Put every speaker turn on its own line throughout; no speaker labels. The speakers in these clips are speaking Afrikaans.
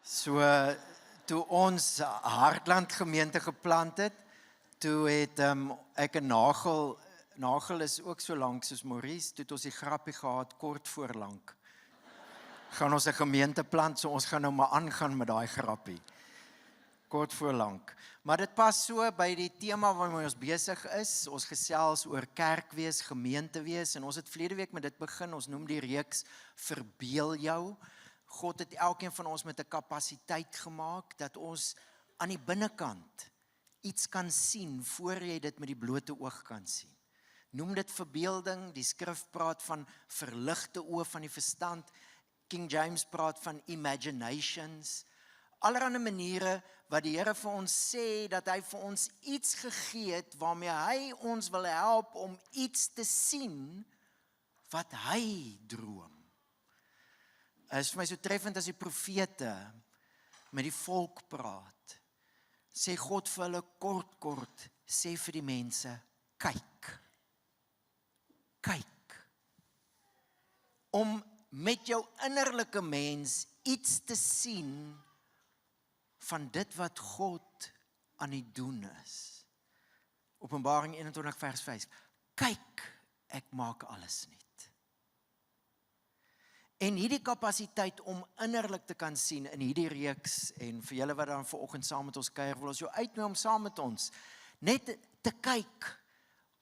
So, toe ons Hartland gemeente geplant het, toe het ek 'n nagel is ook so lank soos Maurice, toe het ons die grappie gehad kort voor lank. Gaan ons 'n gemeente plant, so ons gaan nou maar aangaan met daai grappie. Kort voor lank. Maar dit pas so by die tema waarmee ons besig is. Ons gesels oor kerk wees, gemeente wees, en ons het verlede week met dit begin. Ons noem die reeks Verbeel jou. God het elkeen van ons met 'n kapasiteit gemaak dat ons aan die binnekant iets kan sien voor jy dit met die blote oog kan sien. Noem dit verbeelding, die skrif praat van verligte oë van die verstand. King James praat van imaginations. Allerhande maniere wat die Here vir ons sê dat hy vir ons iets gegee het waarmee hy ons wil help om iets te sien wat hy droom. Het is vir my so treffend as die profete met die volk praat. Sê God vir hulle kort, sê vir die mense, kyk. Kyk. Om met jou innerlike mens iets te sien van dit wat God aan die doen is. Openbaring 21 vers 5. Kyk, ek maak alles nuut. En hierdie kapasiteit om innerlik te kan sien in hierdie reeks, en vir julle wat dan vanoggend saam met ons kuier, wil ons jou uitnooi om saam met ons net te kyk.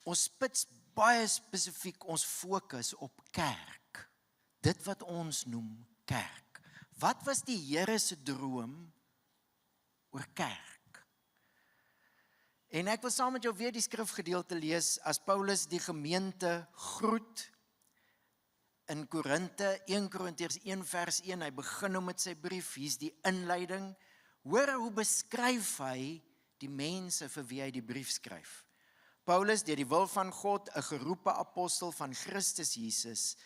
Ons spits baie spesifiek ons fokus op kerk. Dit wat ons noem kerk. Wat was die Here se droom oor kerk? En ek wil saam met jou weer die skrifgedeelte lees as Paulus die gemeente groet in Korinte, 1 Korintiërs 1 vers 1, hy begin nou met sy brief, hier's die inleiding. Hoor hoe beskryf hy die mense vir wie hy die brief skryf. Paulus, deur die wil van God, 'n geroepe apostel van Christus Jesus,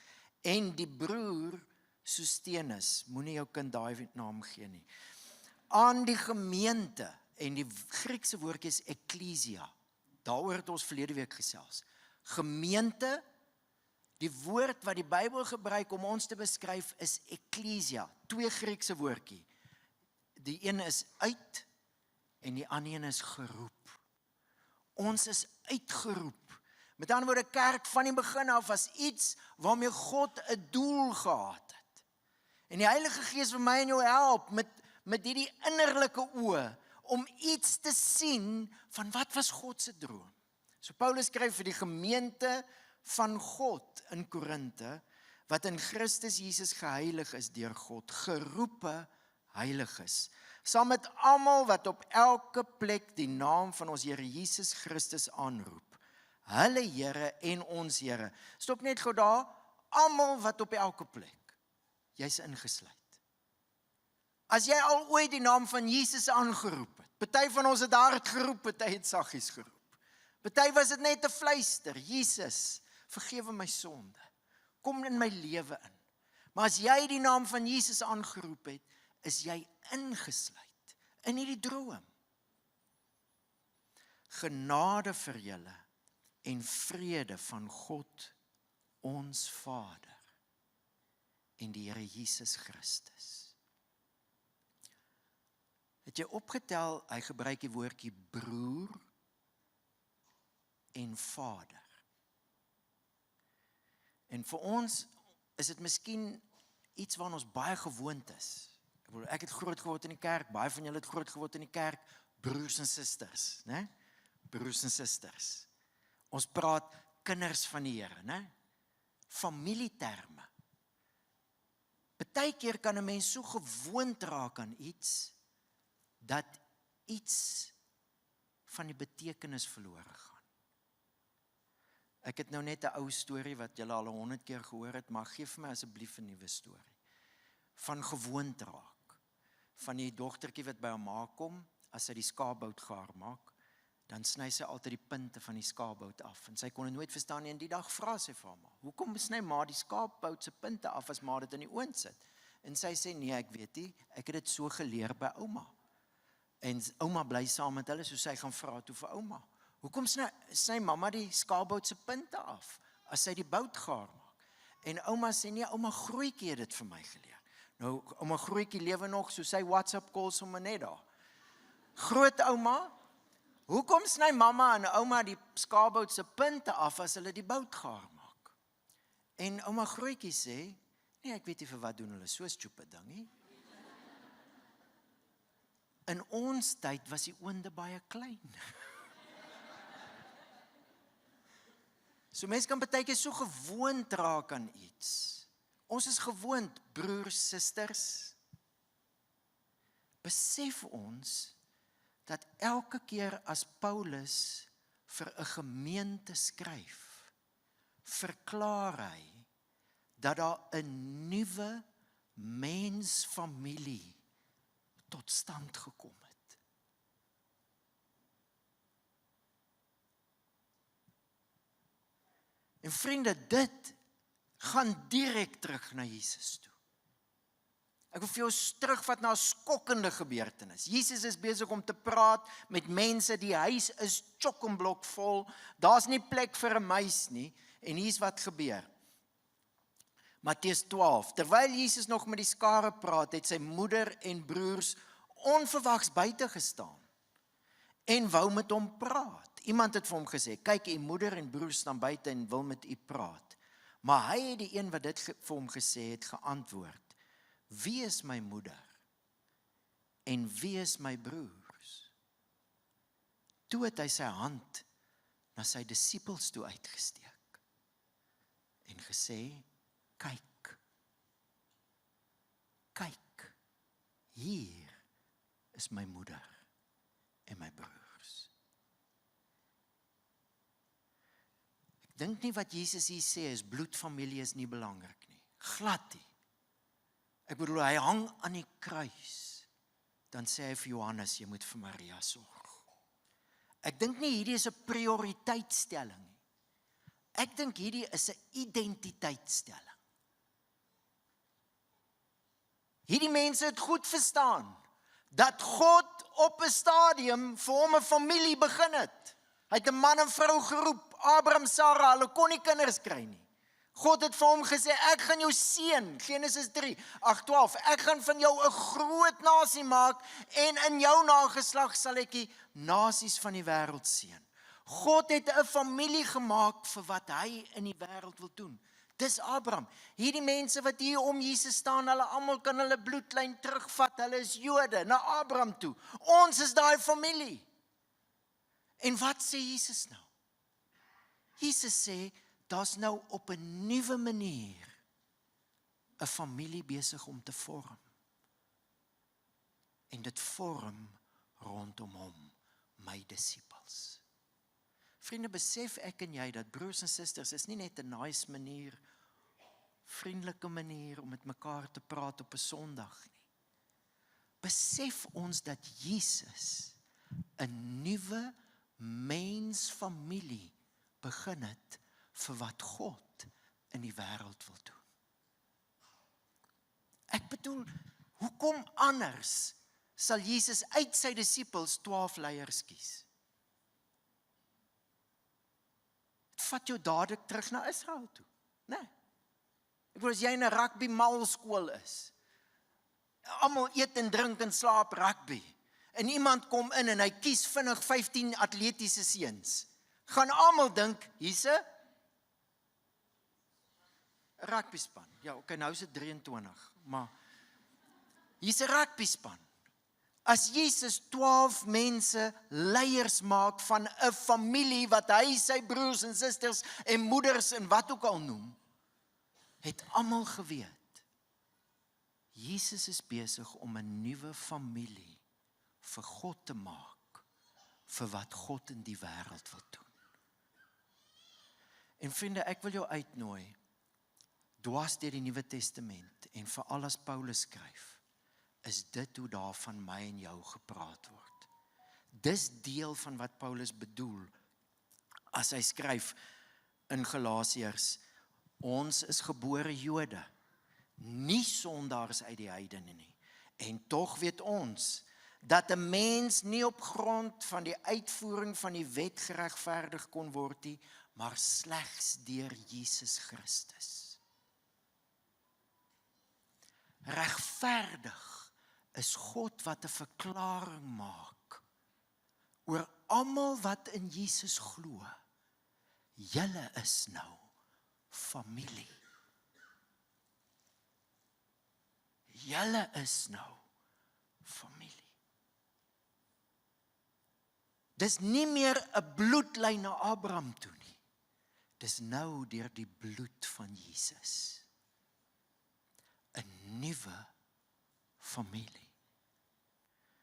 en die broer Sostenus, moenie jou kind daai naam gee nie, aan die gemeente, en die Griekse woordjie is ekklesia, daaroor het ons verlede week gesels. Gemeente, die woord wat die Bybel gebruik om ons te beskryf is ekklesia, 2 Griekse woordjie. Die een is uit en die ander een is geroep. Ons is uitgeroep. Met ander woorde, kerk van die begin af was iets waarmee God 'n doel gehad het. En die Heilige Gees wil my en jou help met hierdie innerlike oë om iets te sien van wat was God se droom. So Paulus skryf vir die gemeente van God in Korinte, wat in Christus Jesus geheilig is deur God, geroepe heiliges, saam met almal wat op elke plek die naam van ons Here Jesus Christus aanroep. Hulle Here en ons Here. Stop net gou daar, almal wat op elke plek. Jy's ingesluit. As jy al ooit die naam van Jesus aangeroep het, party van ons het hard geroep, party het saggies geroep. Party was dit net 'n fluister, Jesus, vergewe my sonde, kom in my lewe in. Maar as jy die naam van Jesus aangeroep het, is jy ingesluit in hierdie droom. Genade vir julle en vrede van God, ons Vader, en die Here Jesus Christus. Het jy opgetel, hy gebruik die woordjie broer en vader. En vir ons is dit miskien iets waaraan ons baie gewoond is. Ek het groot geword in die kerk, baie van julle het groot geword in die kerk, broers en susters, né? Broers en susters. Ons praat kinders van die Here, né? Familieterme. Partykeer kan 'n mens so gewoond raak aan iets, dat iets van die betekenis verlore gaan. Ek het nou net 'n ou storie wat julle al 100 keer gehoor het, maar gee vir my asseblief 'n nuwe storie. Van gewoond raak. Van die dogtertjie wat by haar ma kom, as sy die skaapbout gaar maak, dan sny sy altyd die punte van die skaapbout af. En sy kon dit nooit verstaan nie, en die dag vra sy vir haar ma, hoekom sny ma die skaapbout se punte af as ma dit in die oond sit? En sy sê, nee, ek weet nie, ek het dit so geleer by ouma. En ouma bly saam met hulle, so sy gaan vra toe vir ouma, hoekom sny mamma die skaapbout se punte af, as sy die bout gaar maak? En ouma sê, nee, ouma Grootjie het dit vir my geleer. Nou, ouma Grootjie lewe nog, so sy WhatsApp call sommer net daar. Groot ouma, hoekom sny mamma en ouma die skaapbout se punte af as hulle die bout gaar maak? En ouma Grootjie sê, nee, ek weet nie vir wat doen hulle so stupid ding nie. In ons tyd was die oonde baie klein. So mense kan partykeer so gewoond raak aan iets. Ons is gewoond, broers, susters. Besef ons dat elke keer as Paulus vir 'n gemeente skryf, verklaar hy dat daar 'n nuwe mensfamilie tot stand gekom het. En vriende, dit gaan direk terug na Jesus toe. Ek wil vir jou terugvat na 'n skokkende gebeurtenis. Jesus is besig om te praat met mense, die huis is chock-en-blok vol, daar's nie plek vir 'n muis nie, en hier's wat gebeur. Matteus 12, terwyl Jesus nog met die skare praat, het sy moeder en broers onverwags buite gestaan en wou met hom praat. Iemand het vir hom gesê, kyk, u moeder en broers staan buite en wil met u praat. Maar hy het die een wat dit vir hom gesê het, geantwoord, wie is my moeder en wie is my broers? Toe het hy sy hand na sy disippels toe uitgesteek en gesê, kyk, hier is my moeder en my broers. Ek dink nie wat Jesus hier sê is bloedfamilie is nie belangrik nie. Glad nie. Ek bedoel, hy hang aan die kruis. Dan sê hy vir Johannes, jy moet vir Maria sorg. Ek dink nie hierdie is 'n prioriteitstelling nie. Ek dink hierdie is 'n identiteitstelling. Hierdie mense het goed verstaan, dat God op 'n stadium vir hom 'n familie begin het. Hy het 'n man en vrou geroep, Abraham, Sarah, hulle kon nie kinders kry nie. God het vir hom gesê, ek gaan jou seën, Genesis 3:8-12, ek gaan van jou 'n groot nasie maak, en in jou nageslag sal ek die nasies van die wêreld seën. God het 'n familie gemaak vir wat hy in die wêreld wil doen. Dis Abraham. Hierdie mense wat hier om Jesus staan, hulle almal kan hulle bloedlyn terugvat, hulle is Jode, na Abraham toe. Ons is daai familie. En wat sê Jesus nou? Jesus sê, daar's nou op 'n nuwe manier 'n familie besig om te vorm. En dit vorm rondom hom, my disippels. Vriende, besef ek en jy dat broers en susters is nie net 'n nice manier, vriendelike manier om met mekaar te praat op 'n Sondag nie. Besef ons dat Jesus 'n nuwe mensfamilie begin het vir wat God in die wêreld wil doen. Ek bedoel, hoekom anders sal Jesus uit sy disippels 12 leiers kies? Dit vat jou dadelik terug na Israel toe, né? Ek bedoel, as jy in 'n rugby malskool is, almal eet en drink en slaap rugby, en iemand kom in en hy kies vinnig 15 atletiese seuns, gaan almal dink, hier's 'n rugbyspan. Ja, okay, nou is dit 23, maar hier's 'n rugbyspan. As Jesus 12 mense leiers maak van 'n familie wat hy sy broers en susters en moeders en wat ook al noem, het almal geweet, Jesus is besig om 'n nuwe familie vir God te maak, vir wat God in die wêreld wil doen. En vriende, ek wil jou uitnooi, dwars deur die Nuwe Testament, en veral as Paulus skryf, is dit hoe daar van my en jou gepraat word. Dis deel van wat Paulus bedoel, as hy skryf in Galasiërs, ons is gebore Jode, nie sondaars uit die heidene nie, en tog weet ons, dat 'n mens nie op grond van die uitvoering van die wet geregverdig kon word nie, maar slegs deur Jesus Christus. Regverdig is God wat 'n verklaring maak oor almal wat in Jesus glo. Julle is nou familie. Julle is nou familie. Dis nie meer 'n bloedlyn na Abraham toe nie. Dis nou deur die bloed van Jesus. 'n Nuwe familie.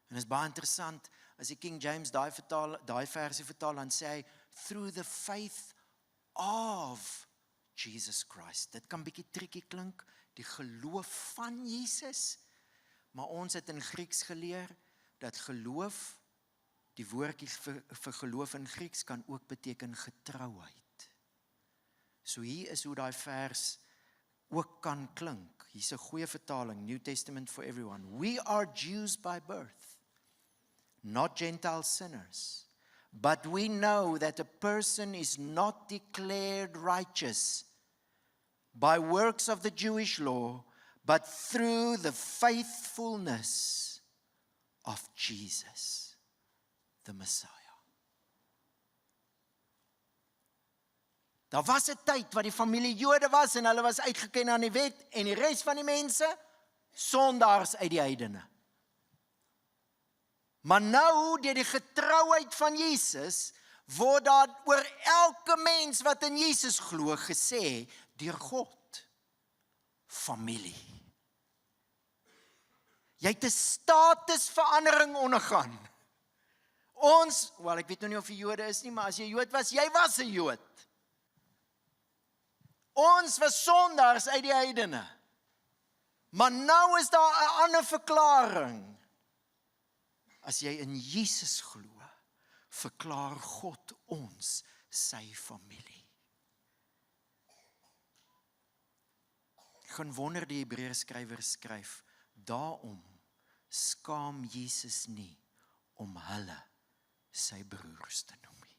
En is baie interessant, as die King James daai versie vertaal, dan sê hy, through the faith of Jesus Christ. Dit kan bietjie tricky klink, die geloof van Jesus, maar ons het in Grieks geleer, dat geloof, die woordjie vir geloof in Grieks, kan ook beteken getrouheid. So hier is hoe daai vers ook kan klink. Hier's 'n goeie vertaling, New Testament for everyone. We are Jews by birth, not Gentile sinners. But we know that a person is not declared righteous by works of the Jewish law, but through the faithfulness of Jesus, the Messiah. Daar was 'n tyd wat die familie Jode was en hulle was uitgeken aan die wet en die res van die mense sondaars uit die heidene. Maar nou, deur die getrouheid van Jesus, word daar oor elke mens wat in Jesus glo gesê, deur God, familie. Jy het 'n statusverandering ondergaan. Ons, wel ek weet nou nie of jy Jode is nie, maar as jy Jood was, jy was 'n Jood. Ons was sondaars uit die heidene. Maar nou is daar 'n ander verklaring. As jy in Jesus glo, verklaar God ons sy familie. Ek gaan wonder die Hebreërskrywer skryf, daarom skaam Jesus nie om hulle sy broers te noem nie.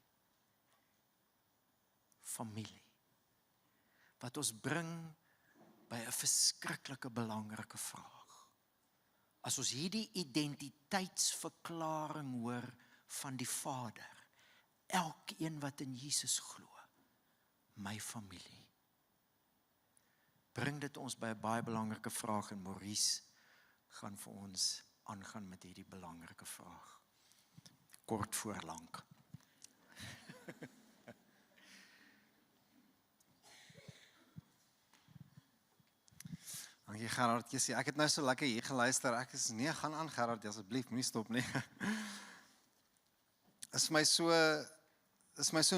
Familie. Wat ons bring by 'n verskriklike belangrike vraag. As ons hierdie identiteitsverklaring hoor van die Vader, elkeen wat in Jesus glo, my familie, bring dit ons by 'n baie belangrike vraag en Maurice gaan vir ons aangaan met hierdie belangrike vraag. Kort voor lank.
Dankie Gerard, ek het nou so lekker hier geluister, nee, gaan aan Gerard, asseblief, moenie stop nie. Is my so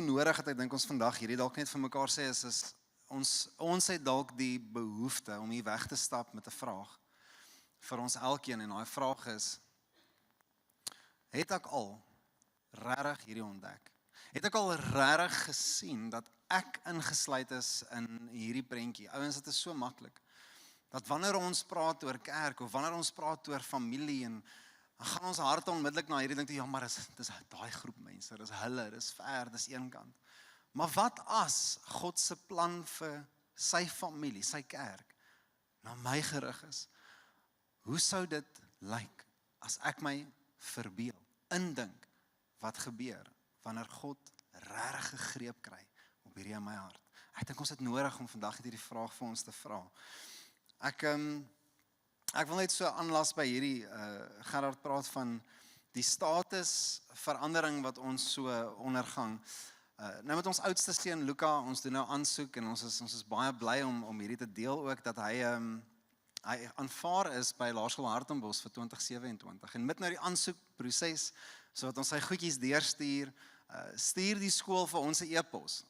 nodig dat ek dink ons vandag hierdie dalk net vir mekaar sê, is ons het dalk die behoefte om hier weg te stap met 'n vraag, vir ons elkeen, en daai vraag is, het ek al regtig hierdie ontdek? Het ek al regtig gesien, dat ek ingesluit is in hierdie prentjie? Ouens, dit is so maklik. Dat wanneer ons praat oor kerk, of wanneer ons praat oor familie, en dan gaan ons harte onmiddellik na hierdie ding toe, ja, maar dis daai groep mense, dis hulle, dis ver, dis een kant. Maar wat as God se plan vir sy familie, sy kerk, na my gerig is? Hoe sou dit lyk, as ek my verbeel, indink, wat gebeur, wanneer God regtig gegreep kry, op hierdie in my hart? Ek dink ons het nodig om vandag hierdie vraag vir ons te vra. Ek wil net so aanlas by hierdie, Gerard praat van die statusverandering wat ons so ondergang. Nou met ons oudste seun Luka, ons doen nou aansoek en ons is baie bly om hierdie te deel ook, dat hy aanvaar is by Laerskool Hartenbos vir 2027. En met nou die aansoekproses, so wat ons sy goedjies deurstuur, stuur die skool vir ons 'n e-pos.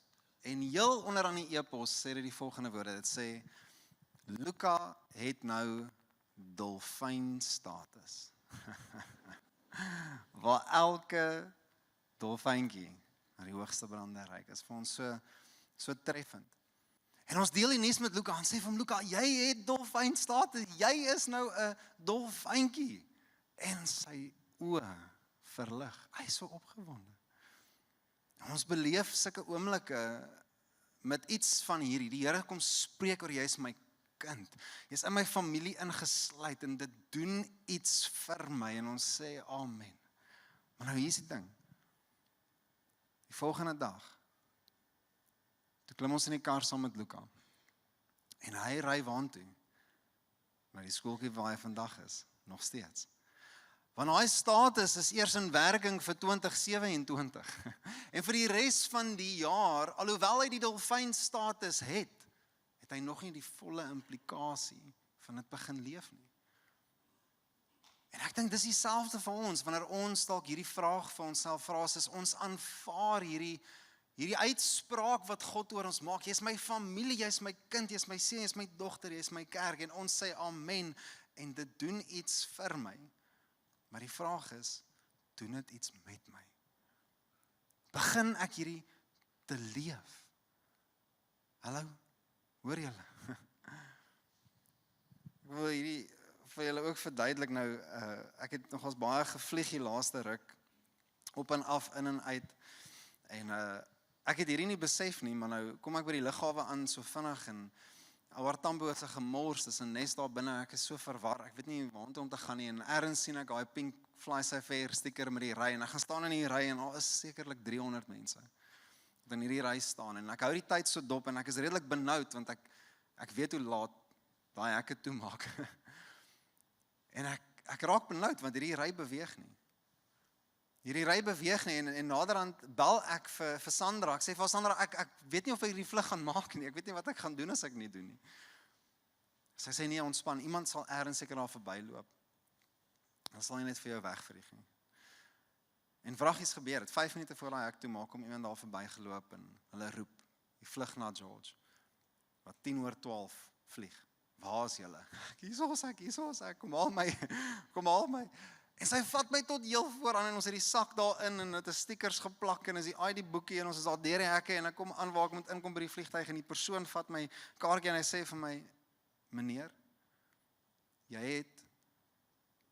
En heel onder aan die e-pos sê dit die volgende woorde, dit sê, Luka het nou dolfynstatus. Waar elke dolfyntjie na die hoogste brande reik, is vir ons so treffend. En ons deel die nuus met Luka, en sê vir hom, Luka, jy het dolfynstatus, jy is nou 'n dolfyntjie. En sy oë verlig, hy is so opgewonde. En ons beleef sulke oomblikke met iets van hierdie, die Here kom spreek oor, jy is my kind. Jy's in my familie ingesluit en dit doen iets vir my en ons sê amen. Maar nou hier is die ding. Die volgende dag, toe klim ons in die kar saam met Luka. En hy ry waantoe, na die skooltjie waar hy vandag is, nog steeds. Want daai status is eers in werking vir 2027. En vir die res van die jaar, alhoewel hy die dolfyn status het hy nog nie die volle implikasie van dit begin leef nie. En ek dink dis dieselfde vir ons, wanneer ons dalk hierdie vraag vir onsself vra, is ons aanvaar hierdie uitspraak wat God oor ons maak. Jy's my familie, jy's my kind, jy's my seun, jy's my dogter, jy's my kerk, en ons sê amen, en dit doen iets vir my. Maar die vraag is, doen dit iets met my? Begin ek hierdie te leef? Hallo? Hoor julle? Ek wil hierdie vir julle ook verduidelik nou, ek het nogals baie gevlieg die laaste ruk, op en af, in en uit, en ek het hierdie nie besef nie, maar nou kom ek by die lughawe aan so vinnig, en Awartambo het sy gemors, dis 'n nes daar binne, ek is so verwar, ek weet nie waartoe om te gaan nie, en ergens sien ek daai pink Fly-Safair sticker met die ry, en ek gaan staan in die ry, en daar is sekerlik 300 mense, wat in hierdie ry staan, en ek hou die tyd so dop, en ek is redelik benoud, want ek weet hoe laat daai hekke toe maak. En ek raak benoud, want hierdie ry beweeg nie. En naderhand bel ek vir Sandra, ek sê vir Sandra, ek weet nie of ek hierdie vlug gaan maak nie, ek weet nie wat ek gaan doen as ek nie doen nie. Sy sê nee, ontspan, iemand sal ergens seker daar verbyloop. Dan sal hy net vir jou wegvlieg nie. En vraggies gebeur, het 5 minute voor daai hek toe maak, om iemand daar verbygeloop, en hulle roep, die vlug na George, wat 10:12 vlieg. Waar is julle? Hier is ek, kom haal my. En sy vat my tot heel vooraan, en ons het die sak daarin, en het is stickers geplak, en is die ID boekie, en ons is daar deur die hekke, en ek kom aan waar ek moet inkom by die vliegtuig, en die persoon vat my kaartjie, en hy sê vir my, meneer, jy het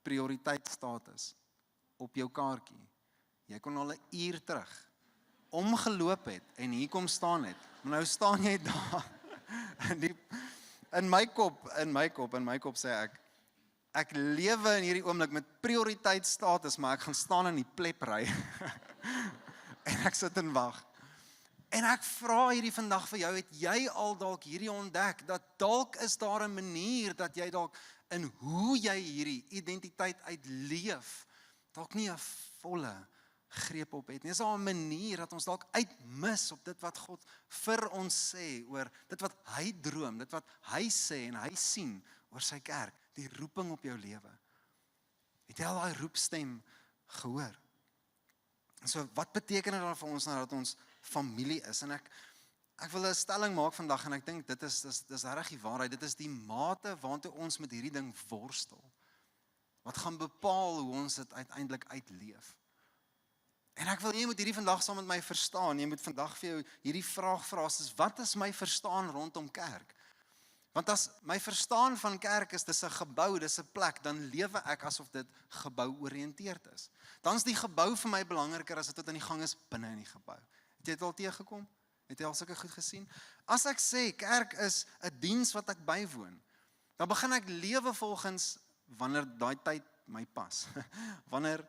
prioriteitsstatus op jou kaartjie. Jy kon al 'n uur terug omgeloop het, en hier kom staan het, maar nou staan jy daar, in my kop sê ek lewe in hierdie oomblik met prioriteitsstatus, maar ek gaan staan in die plepry, en ek sit en wag. En ek vra hierdie vandag vir jou, het jy al dalk hierdie ontdek, dat dalk is daar 'n manier, dat jy dalk in hoe jy hierdie identiteit uitleef, dalk nie 'n volle greep op het nie. Is daar 'n manier dat ons dalk uitmis op dit wat God vir ons sê, oor dit wat hy droom, dit wat hy sê en hy sien oor sy kerk, die roeping op jou lewe. Het jy al daai roepstem gehoor? En so, wat beteken dit dan vir ons nou dat ons familie is? En ek wil 'n stelling maak vandag, en ek dink dit is reg die waarheid, dit is die mate waartoe ons met hierdie ding worstel, wat gaan bepaal hoe ons dit uiteindelik uitleef. En ek wil jy moet hierdie vandag saam met my verstaan, jy moet vandag vir jou hierdie vraag vra, wat is my verstaan rondom kerk? Want as my verstaan van kerk is, dis 'n gebou, dis 'n plek, dan lewe ek asof dit gebou-oriënteerd is. Dan is die gebou vir my belangriker as dit wat aan die gang is binne in die gebou. Het jy dit al teëgekom? Het jy al sulke goed gesien? As ek sê, kerk is 'n diens wat ek bywoon, dan begin ek lewe volgens wanneer daai tyd my pas. Wanneer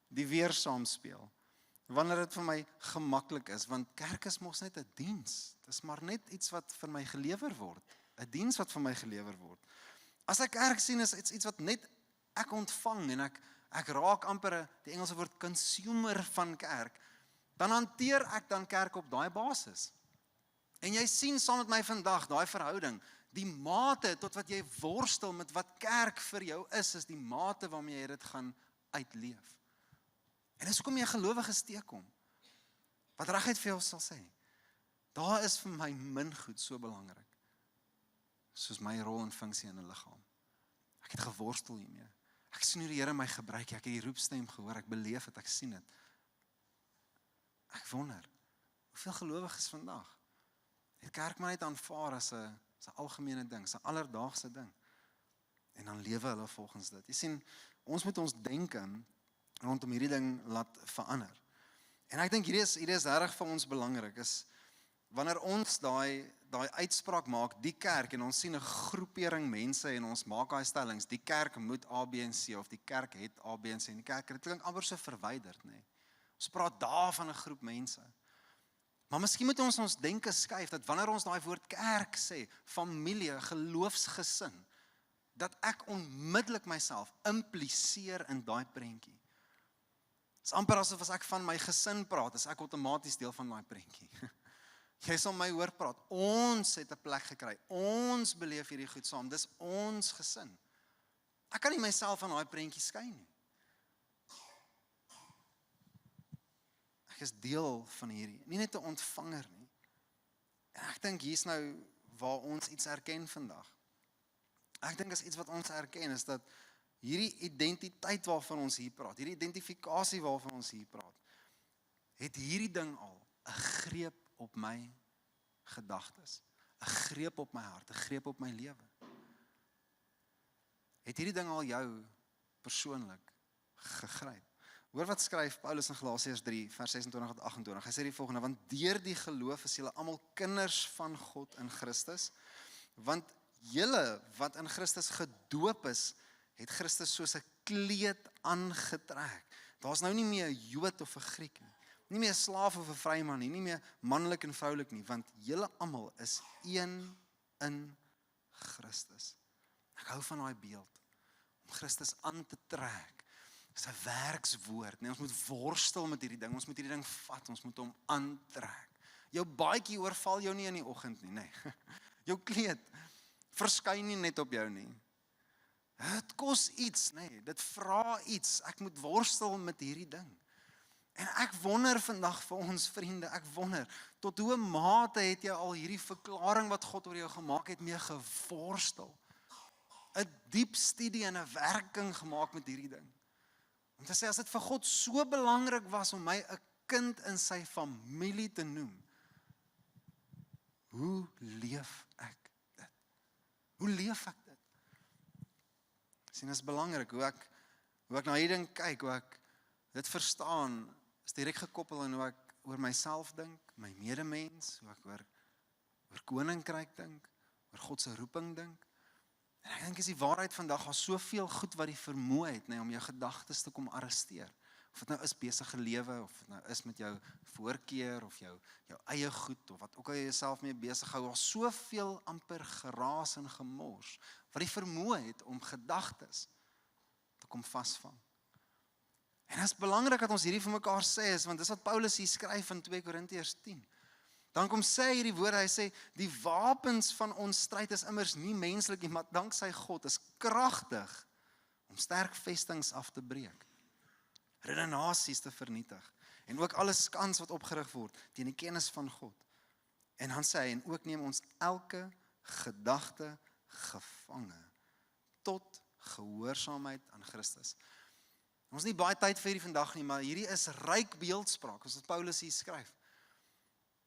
die weer saamspeel. Wanneer dit vir my gemaklik is, want kerk is mos net 'n diens. Dit is maar net iets wat vir my gelewer word. 'n Diens wat vir my gelewer word. As ek kerk sien, is iets wat net ek ontvang, en ek raak amper die Engelse woord consumer van kerk, dan hanteer ek dan kerk op daai basis. En jy sien saam met my vandag, daai verhouding, die mate tot wat jy worstel met wat kerk vir jou is die mate waarmee jy dit gaan uitleef. En dis hoekom jy 'n gelowige steek kom, wat reguit vir jou sal sê, daar is vir my min goed so belangrik, soos my rol en funksie in 'n liggaam. Ek het geworstel hiermee. Ek sien hoe die Here my gebruik, ek het die roepstem gehoor, ek beleef het, ek sien dit. Ek wonder, hoeveel gelowiges vandag het kerk maar net aanvaar as 'n algemene ding, as 'n alledaagse ding. En dan lewe hulle volgens dit. Jy sien, ons moet ons denke rondom hierdie ding laat verander. En ek dink hierdie is reg vir ons belangrik, is wanneer ons daai uitspraak maak, die kerk, en ons sien 'n groepering mense en ons maak daai stellings, die kerk moet A, B en C, of die kerk het A, B en C, en die kerk, dit klink amper so verwyderd, nê. Ons praat daar van 'n groep mense. Maar miskien moet ons denke skuif, dat wanneer ons daai woord kerk sê, familie, geloofsgesin, dat ek onmiddellik myself impliseer in daai prentjie. Dit is amper asof as ek van my gesin praat, is ek outomaties deel van daai prentjie. Jy sal my hoor praat, ons het 'n plek gekry, ons beleef hierdie goed saam, dis ons gesin. Ek kan nie myself van daai prentjie skei nie. Ek is deel van hierdie, nie net 'n ontvanger nie. En ek dink hier's nou waar ons iets erken vandag. Ek dink as iets wat ons erken is dat hierdie identiteit waarvan ons hier praat, hierdie identifikasie waarvan ons hier praat, het hierdie ding al 'n greep op my gedagtes, 'n greep op my hart, 'n greep op my lewe. Het hierdie ding al jou persoonlik gegryp? Hoor wat skryf Paulus in Galasiërs 3 vers 26 tot 28. Hy sê die volgende: want deur die geloof is julle almal kinders van God in Christus, want julle wat in Christus gedoop is, het Christus soos 'n kleed aangetrek. Daar's nou nie meer 'n Jood of 'n Griek nie. Nie meer 'n slaaf of 'n vryman nie meer manlik en vroulik nie, want julle almal is een in Christus. Ek hou van daai beeld, om Christus aan te trek. Dis 'n werkswoord, nee, ons moet worstel met hierdie ding, ons moet hierdie ding vat, ons moet hom aantrek. Jou baadjie oorval jou nie in die oggend nie, nee. Jou kleed verskyn nie net op jou nie. Dit kos iets, nee, dit vra iets. Ek moet worstel met hierdie ding. En ek wonder vandag vir ons vriende, ek wonder, tot hoe mate het jy al hierdie verklaring wat God oor jou gemaak het mee geworstel? 'n diep studie en 'n werking gemaak met hierdie ding. Om te sê, as dit vir God so belangrik was om my 'n kind in sy familie te noem, hoe leef ek dit? Hoe leef ek dit? Sien, dit is belangrik hoe ek na hierdie ding kyk, hoe ek dit verstaan, is direk gekoppel aan hoe ek oor myself dink, my medemens, hoe ek oor koninkryk dink, oor God se roeping dink. En ek dink is die waarheid vandag, daar soveel goed wat die vermoë het, nee, om jou gedagtes te kom arresteer. Of dit nou is besige lewe, of dit nou is met jou voorkeur, of jou eie goed, of wat ook al jy jouself mee besig hou, daar soveel amper geraas en gemors, wat die vermoë het om gedagtes te kom vasvang. En dit is belangrik dat ons hierdie vir mekaar sê, want dis wat Paulus hier skryf in 2 Korintiërs 10. Dan kom sê hierdie woorde, hy sê, die wapens van ons stryd is immers nie menslik nie, maar danksy God is kragtig om sterk vestings af te breek, redenasies te vernietig, en ook alle skans wat opgerig word teen die kennis van God. En dan sê hy, en ook neem ons elke gedagte gevange tot gehoorsaamheid aan Christus. Ons het nie baie tyd vir hierdie vandag nie, maar hierdie is ryk beeldspraak, as wat Paulus hier skryf.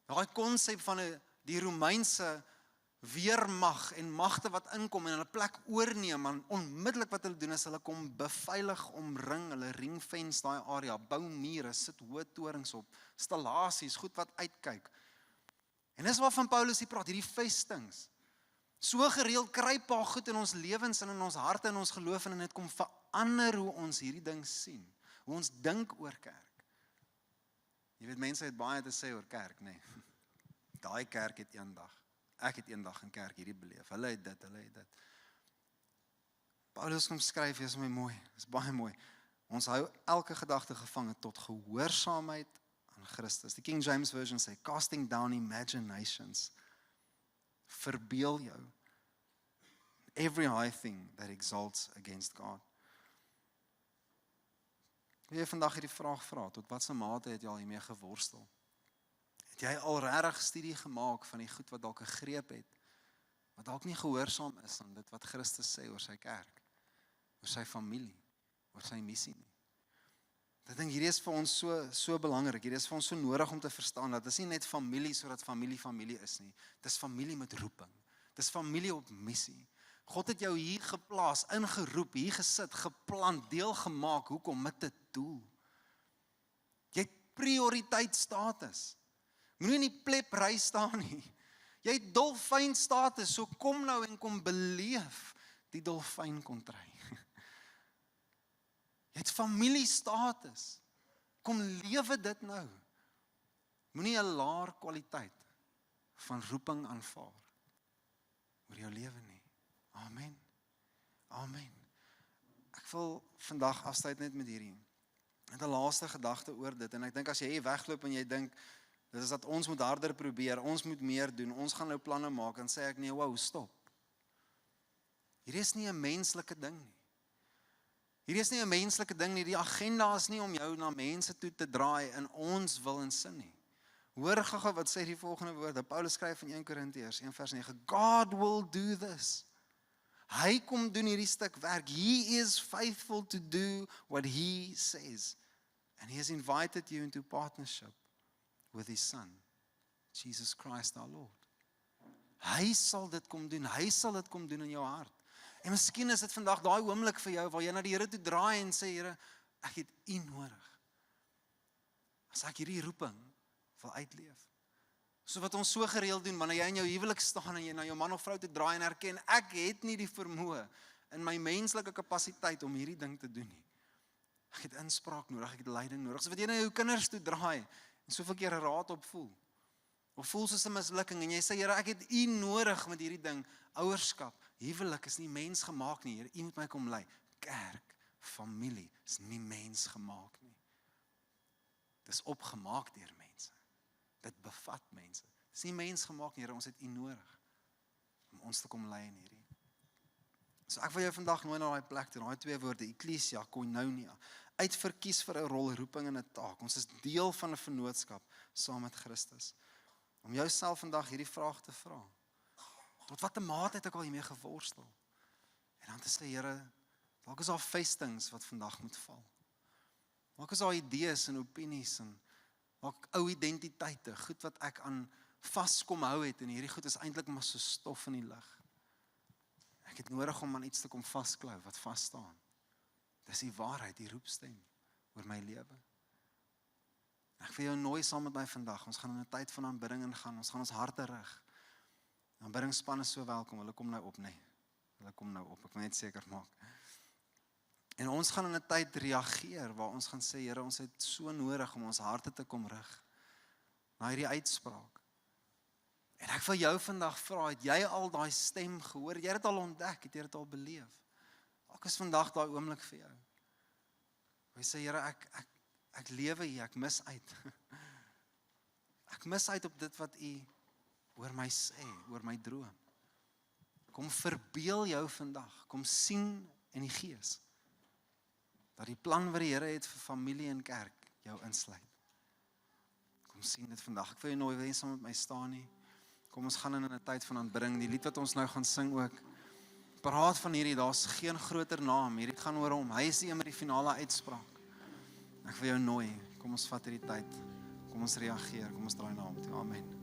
Daai konsep van die Romeinse weermag en magte wat inkom en hulle plek oorneem, en onmiddellik wat hulle doen is hulle kom beveilig omring, hulle ringfence daai area, bou mure, sit hoë torings op, installasies, goed wat uitkyk. En dis waarvan Paulus hier praat, hierdie vestings. So gereeld kry paar goed in ons lewens en in ons harte en ons geloof, en dit kom verander hoe ons hierdie ding sien, hoe ons dink oor kerk. Jy weet, mense het baie te sê oor kerk, nee. Daai kerk het eendag. Ek het eendag in kerk hierdie beleef. Hulle het dit. Paulus kom skryf, is my mooi, is baie mooi. Ons hou elke gedagte gevange tot gehoorsaamheid aan Christus. Die King James Version sê, casting down imaginations. Verbeel jou. Every high thing that exalts against God. Wil jy vandag hierdie vraag vra, tot watse mate het jy al hiermee geworstel? Het jy al regtig studie gemaak van die goed wat dalk 'n greep het, wat dalk nie gehoorsaam is aan dit wat Christus sê oor sy kerk, oor sy familie, oor sy missie nie? Ek dink hierdie is vir ons so belangrik, hierdie is vir ons so nodig om te verstaan, dat dit is nie net familie sodat familie is nie, dit is familie met roeping, dit is familie op missie. God het jou hier geplaas, ingeroep, hier gesit, geplant, deel gemaak, hoekom? Met 'n doel. Jy het prioriteitsstatus. Moenie in die plep ry staan nie. Jy het dolfynstatus, so kom nou en kom beleef die dolfyn kontry. Jy het familiestatus. Kom lewe dit nou. Moenie 'n laer kwaliteit van roeping aanvaar oor jou lewe nie. Amen. Amen. Ek wil vandag afsluit net met hierdie. Net 'n laaste gedagte oor dit en ek dink as jy hier wegloop en jy dink dis dat ons moet harder probeer, ons moet meer doen, ons gaan nou planne maak en sê ek nee, wow, stop. Hierdie is nie 'n menslike ding nie. Hierdie is nie 'n menslike ding nie. Die agenda is nie om jou na mense toe te draai in ons wil en sin nie. Hoor gou wat sê die volgende woorde. Paulus skryf in 1 Korintiërs 1:9. God will do this. Hy kom doen hierdie stuk werk. He is faithful to do what he says. And he has invited you into partnership with his son, Jesus Christ our Lord. Hy sal dit kom doen. Hy sal dit kom doen in jou hart. En miskien is dit vandag daai oomblik vir jou waar jy na die Here toe draai en sê, Here, ek het U nodig. As ek hierdie roeping wil uitleef. So wat ons so gereeld doen, wanneer jy in jou huwelik staan en jy na jou man of vrou toe draai en erken, ek het nie die vermoë in my menslike kapasiteit om hierdie ding te doen nie. Ek het inspraak nodig, ek het leiding nodig. So wat jy na jou kinders toe draai en soveel keer 'n raad op voel. Of voel soos 'n mislukking en jy sê, Here, ek het U nodig met hierdie ding. Ouerskap, huwelik is nie mens gemaak nie. Here, U moet my kom lei. Kerk, familie is nie mens gemaak nie. Dis opgemaak deur mense. Dit bevat mense. Dis nie mens gemaak nie, Here, ons het U nodig om ons te kom lei in hierdie. So ek wil jou vandag nooi na daai plek toe, daai twee woorde, ekklesia, koinonia, uitverkies vir 'n rol, roeping en 'n taak. Ons is deel van 'n vennootskap saam met Christus. Om jouself vandag hierdie vraag te vra. Tot watter mate het ek al hiermee geworstel? En dan te sê, Here, dalk is daar vestings wat vandag moet val. Dalk is daar idees en opinies en dalk ou identiteite, goed wat ek aan vaskom hou het en hierdie goed is eintlik maar so stof in die lug. Ek het nodig om aan iets te kom vasklou wat vas staan. Dis die waarheid, die roepstem oor my lewe. Ek wil jou nooi saam met my vandag. Ons gaan in 'n tyd van aanbidding ingaan. Ons gaan ons harte rig. Die aanbiddingspan is so welkom. Hulle kom nou op, nee. Hulle kom nou op. Ek wil net seker maak. En ons gaan in 'n tyd reageer waar ons gaan sê, Here, ons het so nodig om ons harte te kom rig na hierdie uitspraak. En ek wil jou vandag vra, het jy al daai stem gehoor? Het jy dit al ontdek? Het jy dit al beleef? Dalk is vandag daai oomblik vir jou. Jy sê, Here, ek lewe hier, ek mis uit. Ek mis uit op dit wat U oor my sê, oor my droom. Kom verbeel jou vandag, kom sien in die gees, dat die plan wat die Here het vir familie en kerk jou insluit. Kom sien dit vandag. Ek wil jou nooi, wil jy saam met my staan nie? Kom ons gaan in 'n tyd van aanbidding. Die lied wat ons nou gaan sing ook, praat van hierdie, daar's geen groter naam. Hierdie gaan oor hom. Hy is die een met die finale uitspraak. Ek wil jou nooi, kom ons vat hierdie tyd. Kom ons reageer, kom ons draai na hom toe. Amen.